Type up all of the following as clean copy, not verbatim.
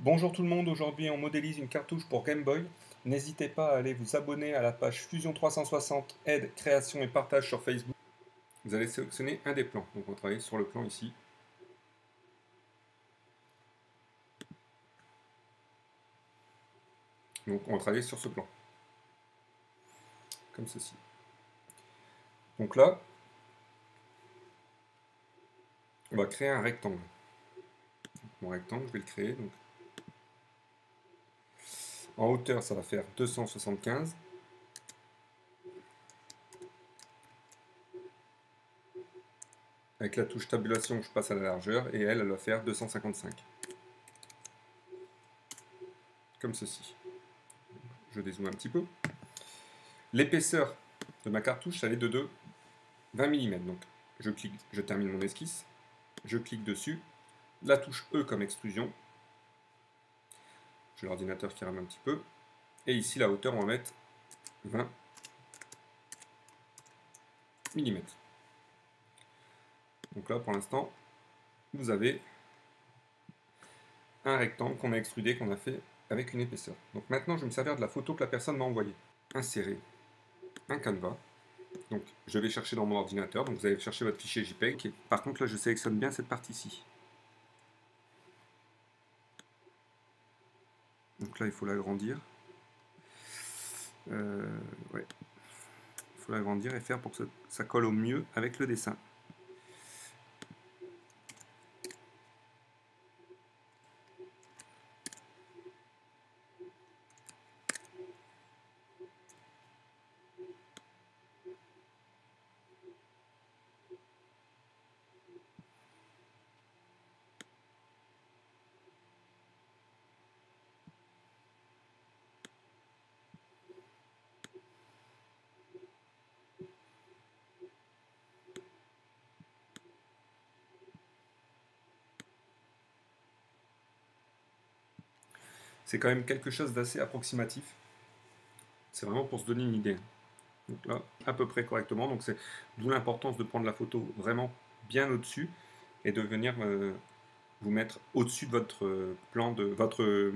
Bonjour tout le monde, aujourd'hui on modélise une cartouche pour Game Boy. N'hésitez pas à aller vous abonner à la page Fusion 360 aide, création et partage sur Facebook. Vous allez sélectionner un des plans, donc on va travailler sur le plan ici. Donc on va travailler sur ce plan, comme ceci. Donc là, on va créer un rectangle. Mon rectangle, je vais le créer. Donc, en hauteur, ça va faire 275. Avec la touche tabulation, je passe à la largeur et elle va faire 255. Comme ceci. Je dézoome un petit peu. L'épaisseur de ma cartouche, ça est de 20 mm. Donc je clique, je termine mon esquisse, je clique dessus, la touche E comme extrusion, j'ai l'ordinateur qui rame un petit peu, et ici la hauteur on va mettre 20 mm. Donc là pour l'instant, vous avez un rectangle qu'on a extrudé, qu'on a fait avec une épaisseur. Donc maintenant je vais me servir de la photo que la personne m'a envoyée. Insérer un canevas. Donc je vais chercher dans mon ordinateur, donc vous allez chercher votre fichier JPEG. Par contre là je sélectionne bien cette partie-ci. Donc là il faut l'agrandir. Ouais. Il faut l'agrandir et faire pour que ça colle au mieux avec le dessin. C'est quand même quelque chose d'assez approximatif. C'est vraiment pour se donner une idée. Donc là, à peu près correctement. Donc c'est d'où l'importance de prendre la photo vraiment bien au-dessus et de venir vous mettre au-dessus de votre plan, de votre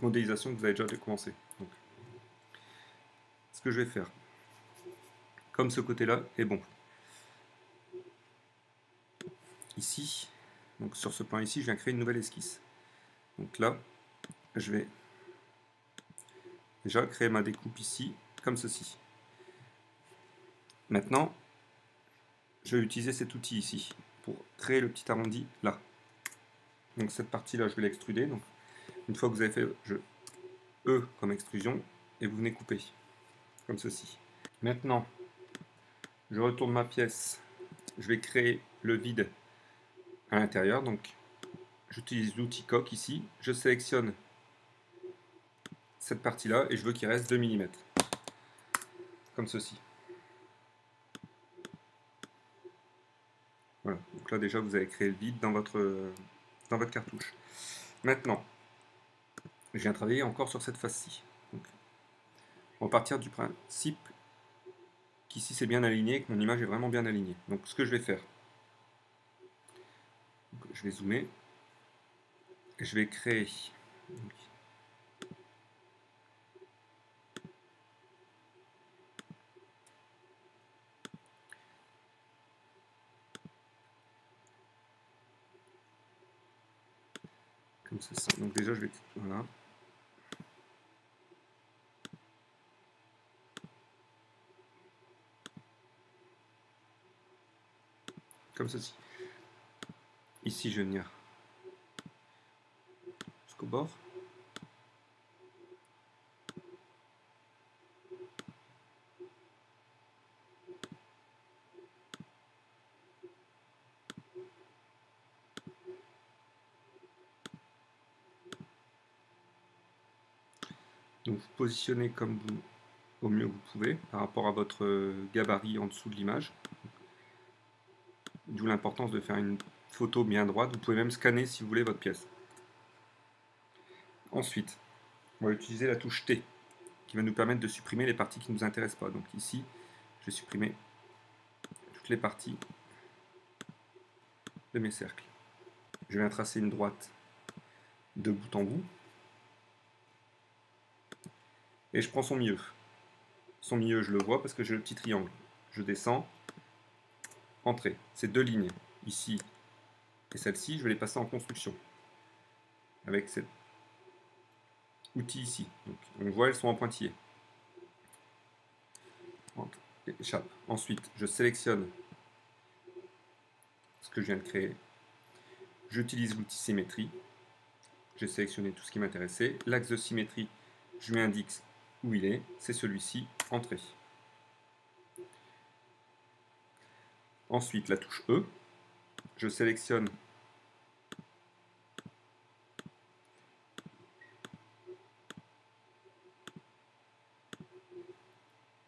modélisation que vous avez déjà commencé. Donc, ce que je vais faire, comme ce côté-là est bon. Ici, donc sur ce plan ici, je viens créer une nouvelle esquisse. Donc là, je vais déjà créer ma découpe ici, comme ceci. Maintenant, je vais utiliser cet outil ici pour créer le petit arrondi là. Donc cette partie-là, je vais l'extruder. Donc une fois que vous avez fait E comme extrusion, et vous venez couper, comme ceci. Maintenant, je retourne ma pièce. Je vais créer le vide à l'intérieur. Donc j'utilise l'outil coque ici. Je sélectionne cette partie-là et je veux qu'il reste 2 mm. Comme ceci. Voilà, donc là déjà vous avez créé le vide dans votre cartouche. Maintenant, je viens travailler encore sur cette face-ci. On va partir du principe qu'ici c'est bien aligné, que mon image est vraiment bien alignée. Donc ce que je vais faire, je vais zoomer, je vais créer comme ça. Donc déjà je vais, voilà. Comme ceci. Ici, je vais venir jusqu'au bord. Donc vous positionnez comme vous, au mieux que vous pouvez par rapport à votre gabarit en dessous de l'image. D'où l'importance de faire une photo bien droite. Vous pouvez même scanner si vous voulez votre pièce. Ensuite, on va utiliser la touche T qui va nous permettre de supprimer les parties qui ne nous intéressent pas. Donc ici, je vais supprimer toutes les parties de mes cercles. Je viens tracer une droite de bout en bout. Et je prends son milieu. Son milieu, je le vois parce que j'ai le petit triangle. Je descends, entrée. Ces deux lignes, ici et celle-ci, je vais les passer en construction. Avec cet outil ici. Donc, on voit, elles sont en pointillé. Échappe. Ensuite, je sélectionne ce que je viens de créer. J'utilise l'outil symétrie. J'ai sélectionné tout ce qui m'intéressait. L'axe de symétrie, je lui indique où il est. C'est celui-ci, entrée. Ensuite, la touche E. Je sélectionne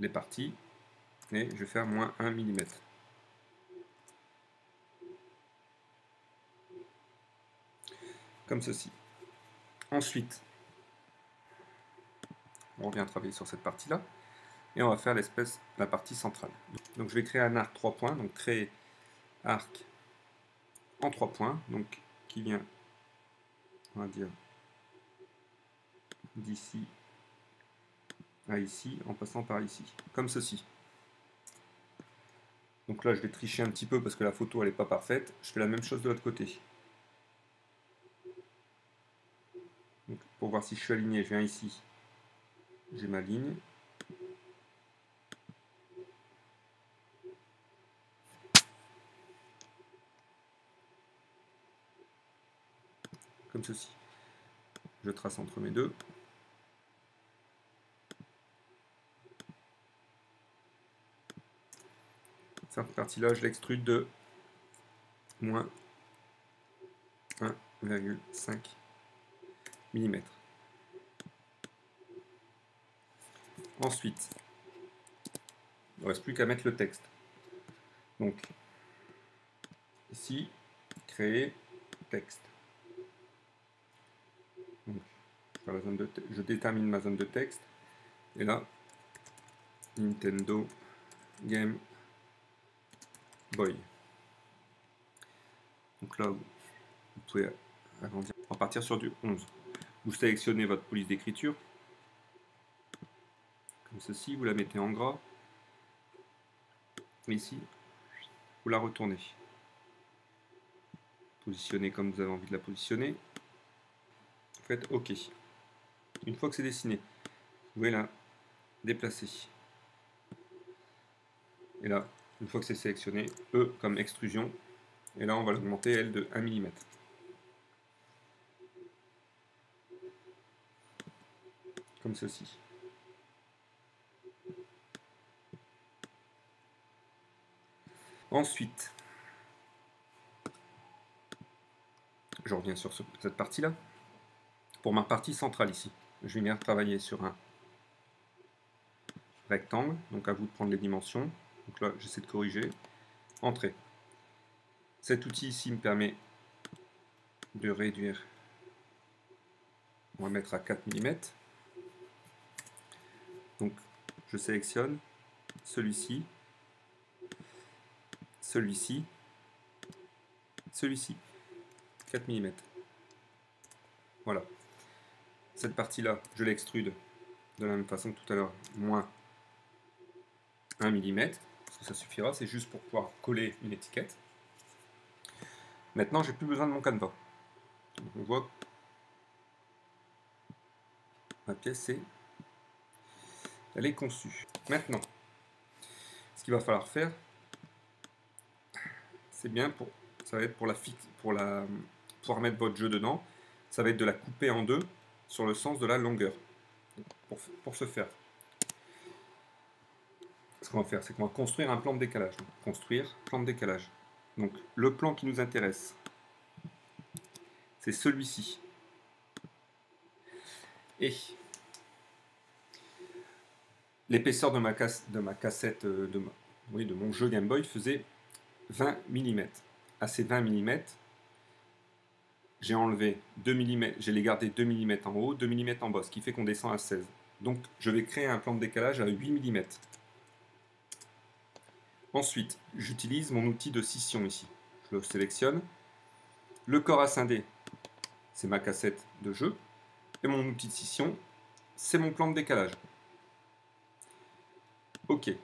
les parties et je vais faire moins 1 mm. Comme ceci. Ensuite, on revient travailler sur cette partie-là et on va faire la partie centrale. Donc je vais créer un arc 3 points, donc créer arc en 3 points, donc qui vient, on va dire, d'ici à ici, en passant par ici, comme ceci. Donc là, je vais tricher un petit peu parce que la photo, elle n'est pas parfaite. Je fais la même chose de l'autre côté. Donc, pour voir si je suis aligné, je viens ici. J'ai ma ligne. Comme ceci. Je trace entre mes deux. Cette partie-là, je l'extrude de moins 1,5 mm. Ensuite, il ne reste plus qu'à mettre le texte. Donc, ici, créer texte. Donc, je détermine ma zone de texte. Et là, Nintendo Game Boy. Donc là, vous pouvez agrandir, en partir sur du 11. Vous sélectionnez votre police d'écriture, comme ceci, vous la mettez en gras. Et ici, vous la retournez. Positionnez comme vous avez envie de la positionner. Vous faites OK. Une fois que c'est dessiné, vous pouvez la déplacer. Et là, une fois que c'est sélectionné, E comme extrusion. Et là, on va l'augmenter, elle, de 1 mm. Comme ceci. Ensuite, je reviens sur cette partie-là. Pour ma partie centrale ici, je vais venir travailler sur un rectangle. Donc à vous de prendre les dimensions. Donc là, j'essaie de corriger. Entrée. Cet outil ici me permet de réduire. On va mettre à 4 mm. Donc je sélectionne celui-ci, celui-ci, celui-ci. 4 mm. Voilà. Cette partie-là, je l'extrude de la même façon que tout à l'heure, moins 1 mm, parce que ça suffira, c'est juste pour pouvoir coller une étiquette. Maintenant, j'ai plus besoin de mon canevas. Donc, on voit que ma pièce elle est conçue. Maintenant, ce qu'il va falloir faire, c'est bien ça va être pour pouvoir mettre votre jeu dedans, ça va être de la couper en deux sur le sens de la longueur. Pour ce faire, ce qu'on va faire, c'est qu'on va construire un plan de décalage. Donc, construire plan de décalage. Donc le plan qui nous intéresse, c'est celui-ci. Et l'épaisseur de ma cassette, de mon jeu Game Boy faisait 20 mm. À ces 20 mm, j'ai enlevé 2 mm, j'ai les gardé 2 mm en haut, 2 mm en bas, ce qui fait qu'on descend à 16. Donc je vais créer un plan de décalage à 8 mm. Ensuite, j'utilise mon outil de scission ici. Je le sélectionne. Le corps à scinder, c'est ma cassette de jeu. Et mon outil de scission, c'est mon plan de décalage. Ok. Donc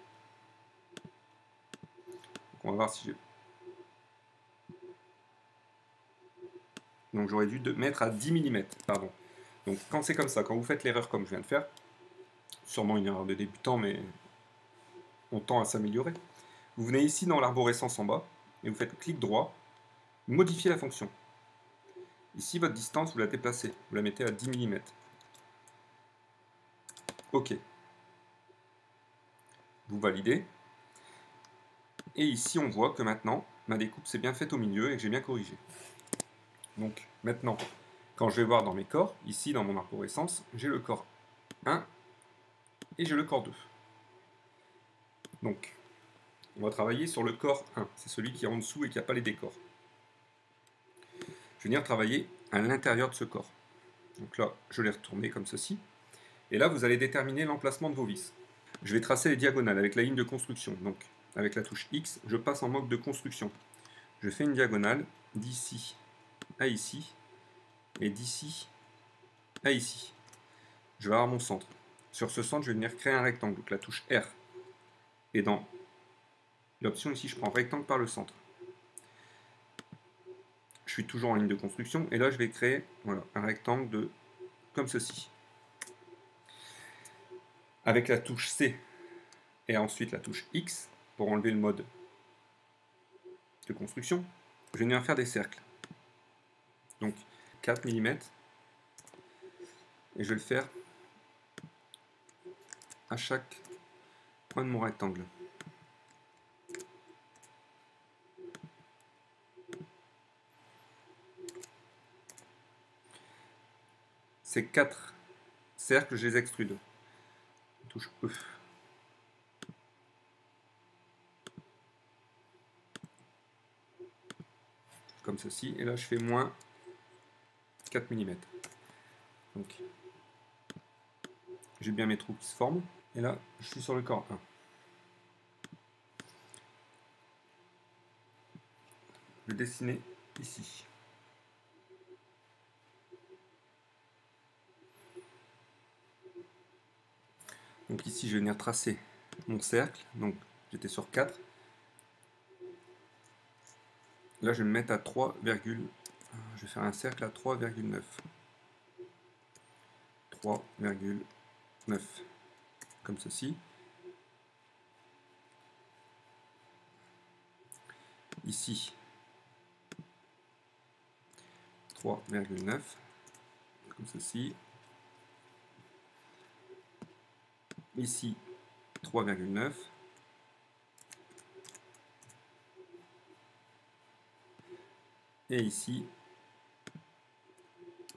on va voir si j'ai... Donc j'aurais dû mettre à 10 mm, pardon. Donc quand c'est comme ça, quand vous faites l'erreur comme je viens de faire, sûrement une erreur de débutant, mais on tend à s'améliorer. Vous venez ici dans l'arborescence en bas, et vous faites clic droit, modifier la fonction. Ici, votre distance, vous la déplacez, vous la mettez à 10 mm. Ok. Vous validez. Et ici, on voit que maintenant, ma découpe s'est bien faite au milieu et que j'ai bien corrigé. Donc maintenant, quand je vais voir dans mes corps, ici dans mon arborescence, j'ai le corps 1 et j'ai le corps 2. Donc, on va travailler sur le corps 1, c'est celui qui est en dessous et qui n'a pas les décors. Je vais venir travailler à l'intérieur de ce corps. Donc là, je l'ai retourné comme ceci. Et là, vous allez déterminer l'emplacement de vos vis. Je vais tracer les diagonales avec la ligne de construction. Donc, avec la touche X, je passe en mode de construction. Je fais une diagonale d'ici à ici et d'ici à ici. Je vais avoir mon centre. Sur ce centre, je vais venir créer un rectangle. Donc la touche R. Et dans l'option ici, je prends rectangle par le centre. Je suis toujours en ligne de construction. Et là, je vais créer voilà, un rectangle comme ceci. Avec la touche C et ensuite la touche X, pour enlever le mode de construction, je vais venir faire des cercles. Donc 4 mm. Et je vais le faire à chaque point de mon rectangle. Ces 4 cercles, je les extrude. Touche E. Comme ceci. Et là, je fais moins 4 mm. Donc, j'ai bien mes trous qui se forment. Et là, je suis sur le corps 1. Je vais dessiner ici. Donc ici, je vais venir tracer mon cercle. Donc, j'étais sur 4. Là, je vais me mettre à 3, je vais faire un cercle à 3,9. 3,9. Comme ceci. Ici, 3,9. Comme ceci. Ici, 3,9. Et ici,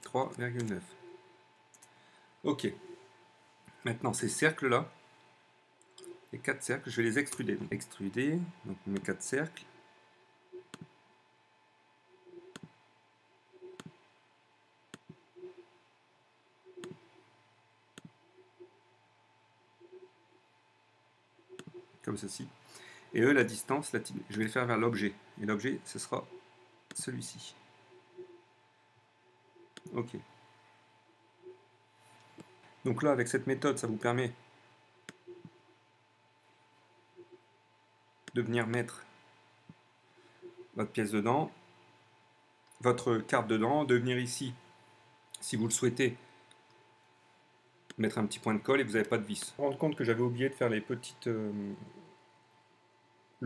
3,9. Ok. Maintenant, ces cercles-là, les 4 cercles, je vais les extruder. Donc, extruder, donc mes 4 cercles. Comme ceci. Et eux, la distance, je vais le faire vers l'objet. Et l'objet, ce sera celui-ci. Ok. Donc là, avec cette méthode, ça vous permet de venir mettre votre pièce dedans, votre carte dedans, de venir ici, si vous le souhaitez, mettre un petit point de colle et vous n'avez pas de vis. Je me rends compte que j'avais oublié de faire les petites, le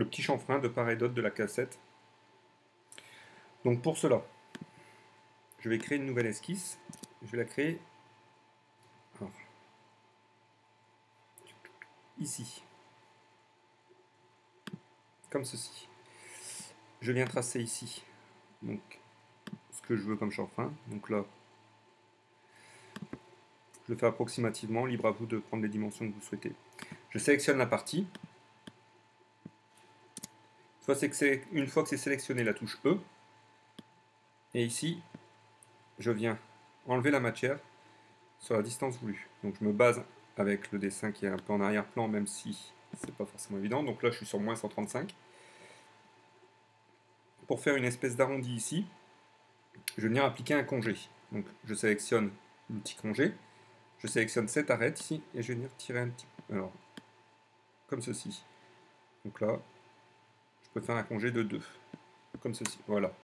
petit chanfrein de part et d'autre de la cassette. Donc pour cela, je vais créer une nouvelle esquisse. Je vais la créer alors, ici, comme ceci. Je viens tracer ici donc ce que je veux comme chanfrein. Donc là, je le fais approximativement, libre à vous de prendre les dimensions que vous souhaitez. Je sélectionne la partie. Une fois que c'est sélectionné, la touche E. Et ici, je viens enlever la matière sur la distance voulue. Donc je me base avec le dessin qui est un peu en arrière-plan, même si c'est pas forcément évident. Donc là, je suis sur moins 135. Pour faire une espèce d'arrondi ici, je vais venir appliquer un congé. Donc je sélectionne l'outil congé, je sélectionne cette arête ici, et je vais venir tirer un petit peu, alors, comme ceci. Donc là, je peux faire un congé de 2, comme ceci, voilà.